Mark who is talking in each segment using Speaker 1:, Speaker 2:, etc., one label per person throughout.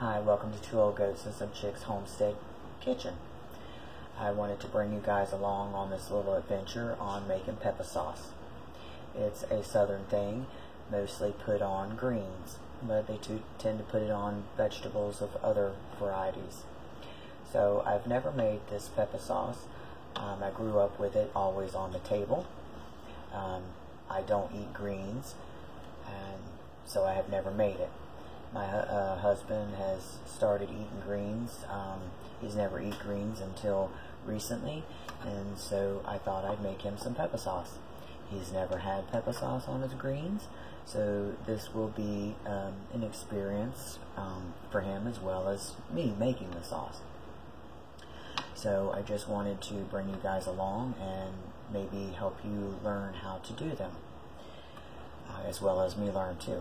Speaker 1: Hi, welcome to Two Old Goats and Some Chicks Homestead Kitchen. I wanted to bring you guys along on this little adventure on making pepper sauce. It's a southern thing, mostly put on greens, but they tend to put it on vegetables of other varieties. So I've never made this pepper sauce. I grew up with it always on the table. I don't eat greens, and so I have never made it. My husband has started eating greens. He's never eaten greens until recently, and so I thought I'd make him some pepper sauce. He's never had pepper sauce on his greens, so this will be an experience for him as well as me making the sauce. So I just wanted to bring you guys along and maybe help you learn how to do them, as well as me learn too.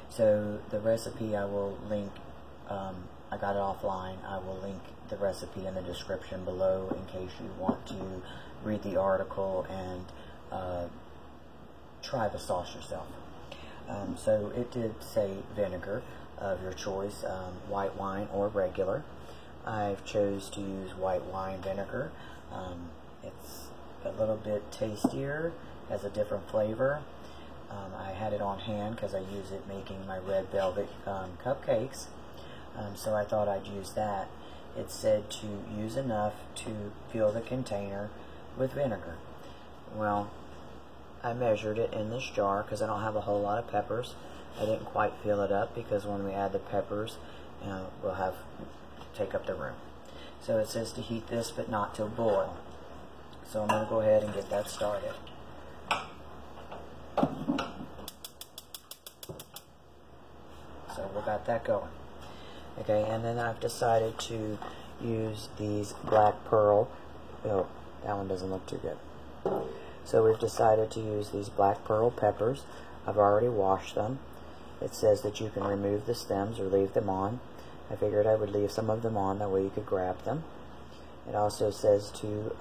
Speaker 1: So the recipe I will link, I got it offline. I will link the recipe in the description below in case you want to read the article and try the sauce yourself. So it did say vinegar of your choice, white wine or regular. I've chose to use white wine vinegar. It's a little bit tastier, has a different flavor. I had it on hand because I use it making my red velvet cupcakes, so I thought I'd use that. It said to use enough to fill the container with vinegar. Well, I measured it in this jar because I don't have a whole lot of peppers. I didn't quite fill it up because when we add the peppers, we'll take up the room. So it says to heat this but not to boil. So I'm going to go ahead and get that started. So we got that going. Okay, and then I've decided to use these black pearl. Oh, that one doesn't look too good. So we've decided to use these black pearl peppers. I've already washed them. It says that you can remove the stems or leave them on. I figured I would leave some of them on, that way you could grab them. It also says to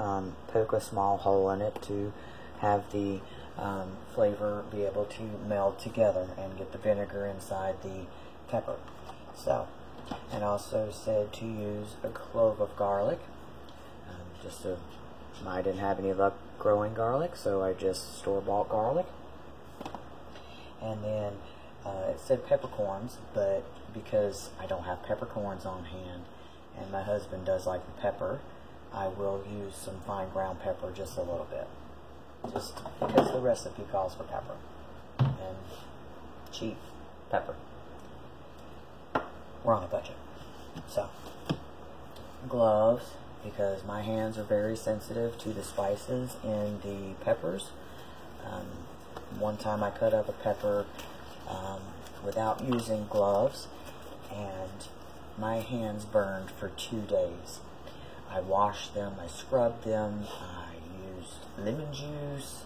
Speaker 1: poke a small hole in it to have the flavor be able to meld together and get the vinegar inside the pepper. So, and also said to use a clove of garlic. I didn't have any luck growing garlic, so I just store-bought garlic. And then it said peppercorns, but because I don't have peppercorns on hand and my husband does like the pepper, I will use some fine ground pepper, just a little bit. Just because the recipe calls for pepper and cheap pepper. We're on a budget. So, gloves, because my hands are very sensitive to the spices in the peppers. One time I cut up a pepper without using gloves, and my hands burned for 2 days. I washed them, I scrubbed them, I used lemon juice,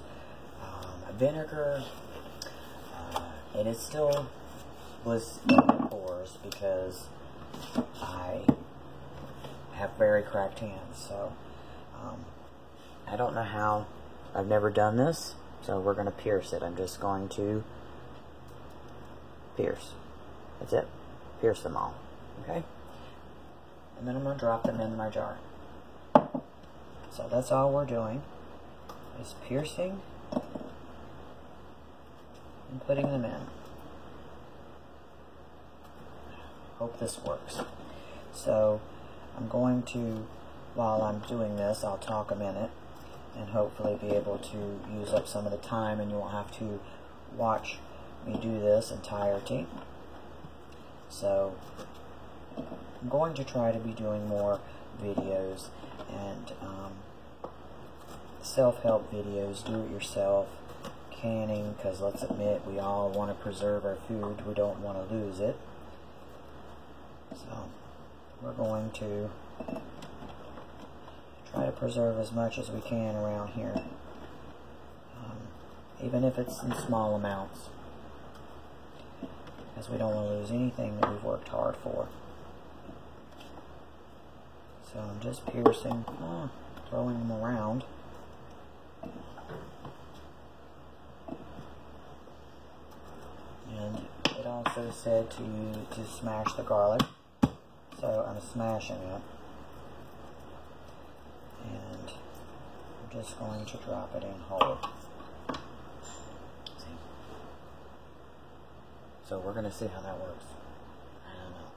Speaker 1: vinegar, and it still was in the pores because I have very cracked hands. So I don't know how. I've never done this, so we're going to pierce it. I'm just going to pierce. That's it. Pierce them all. Okay? And then I'm going to drop them in my jar. So that's all we're doing, is piercing and putting them in. Hope this works. So I'm going to, while I'm doing this, I'll talk a minute and hopefully be able to use up some of the time, and you won't have to watch me do this entirety. So I'm going to try to be doing more videos and self-help videos, do-it-yourself, canning, because let's admit we all want to preserve our food. We don't want to lose it. So we're going to try to preserve as much as we can around here, even if it's in small amounts, because we don't want to lose anything that we've worked hard for. So I'm just piercing, throwing them around. And it also said to smash the garlic. So I'm smashing it, and I'm just going to drop it in whole. See? So we're going to see how that works. I don't know,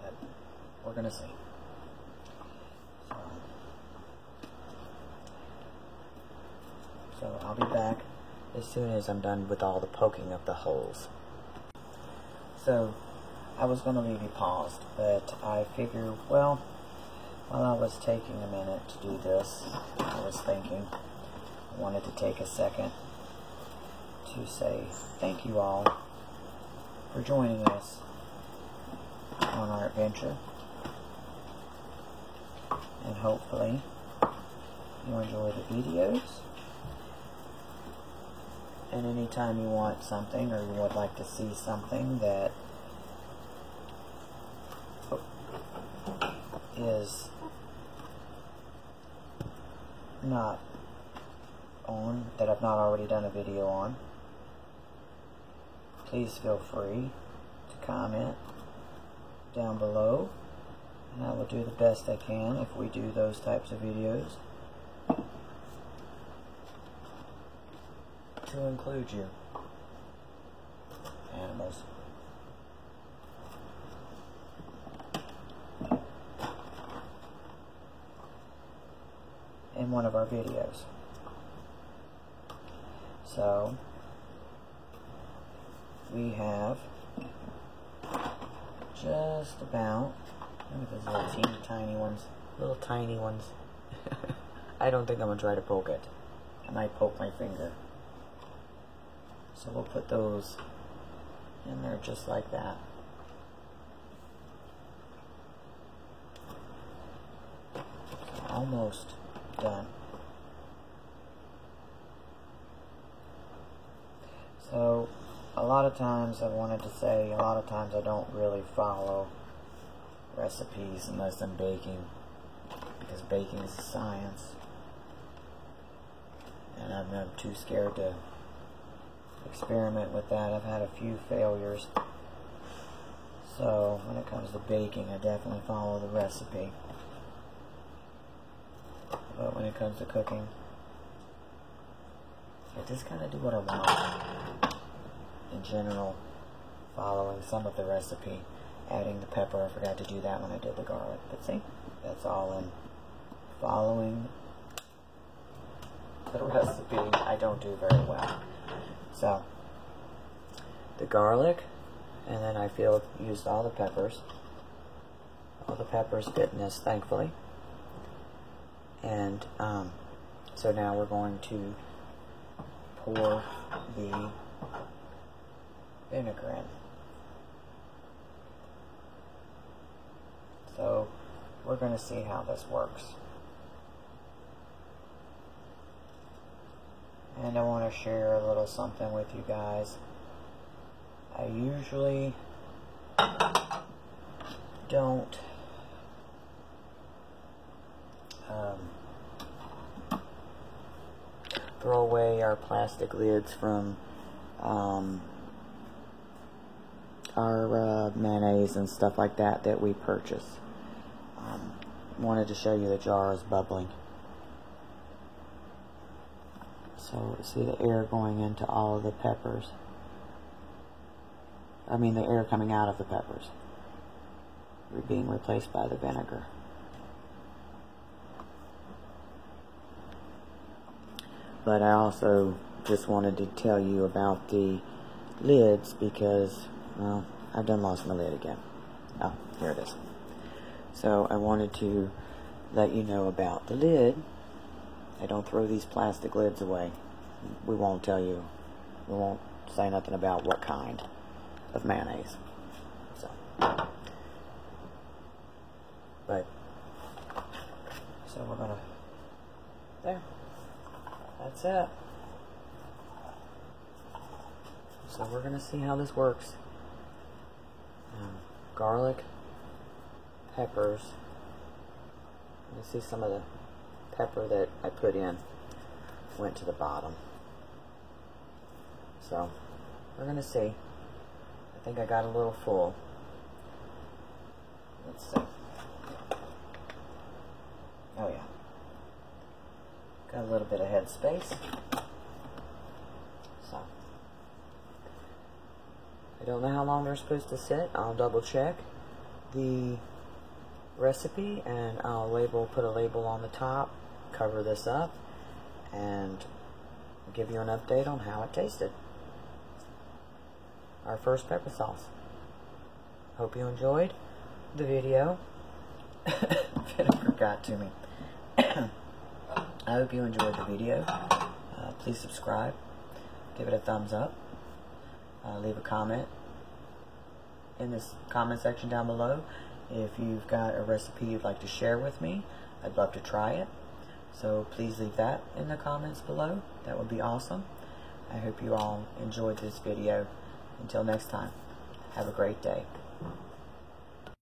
Speaker 1: but we're going to see. So I'll be back as soon as I'm done with all the poking of the holes. So I was going to leave you paused, but I figured, well, while I was taking a minute to do this, I was thinking I wanted to take a second to say thank you all for joining us on our adventure, and hopefully you enjoy the videos. And anytime you want something, or you would like to see something that is not on, that I've not already done a video on, please feel free to comment down below, and I will do the best I can if we do those types of videos to include you, animals. In one of our videos. So we have just about, look at those little teeny tiny ones, little tiny ones. I don't think I'm gonna try to poke it. I might poke my finger. So we'll put those in there just like that. Almost done. So a lot of times I wanted to say, a lot of times I don't really follow recipes unless I'm baking, because baking is a science, and I'm too scared to experiment with that. I've had a few failures. So when it comes to baking, I definitely follow the recipe. But when it comes to cooking, I just kind of do what I want. In general, following some of the recipe, adding the pepper. I forgot to do that when I did the garlic. But see, that's all in following the recipe. I don't do very well. So, the garlic, and then I used all the peppers. All the peppers fit in this, thankfully. And so now we're going to pour the vinegar in. So we're going to see how this works. And I want to share a little something with you guys. I usually don't throw away our plastic lids from our mayonnaise and stuff like that we purchase. Wanted to show you the jar is bubbling. So see the air going into all of the peppers. I mean the air coming out of the peppers. Being replaced by the vinegar. But I also just wanted to tell you about the lids because, well, I've done lost my lid again. Oh, here it is. So I wanted to let you know about the lid. I don't throw these plastic lids away. We won't tell you. We won't say nothing about what kind of mayonnaise. So, but, so we're gonna, there. That's it. So we're gonna see how this works. Garlic, peppers. You see some of the pepper that I put in went to the bottom. So we're gonna see. I think I got a little full. dead space. So, I don't know how long they're supposed to sit. I'll double check the recipe, and I'll put a label on the top, cover this up, and give you an update on how it tasted. Our first pepper sauce. Hope you enjoyed the video. Vinegar got to me. I hope you enjoyed the video. Please subscribe, give it a thumbs up, leave a comment in this comment section down below. If you've got a recipe you'd like to share with me, I'd love to try it. So please leave that in the comments below. That would be awesome. I hope you all enjoyed this video. Until next time, have a great day.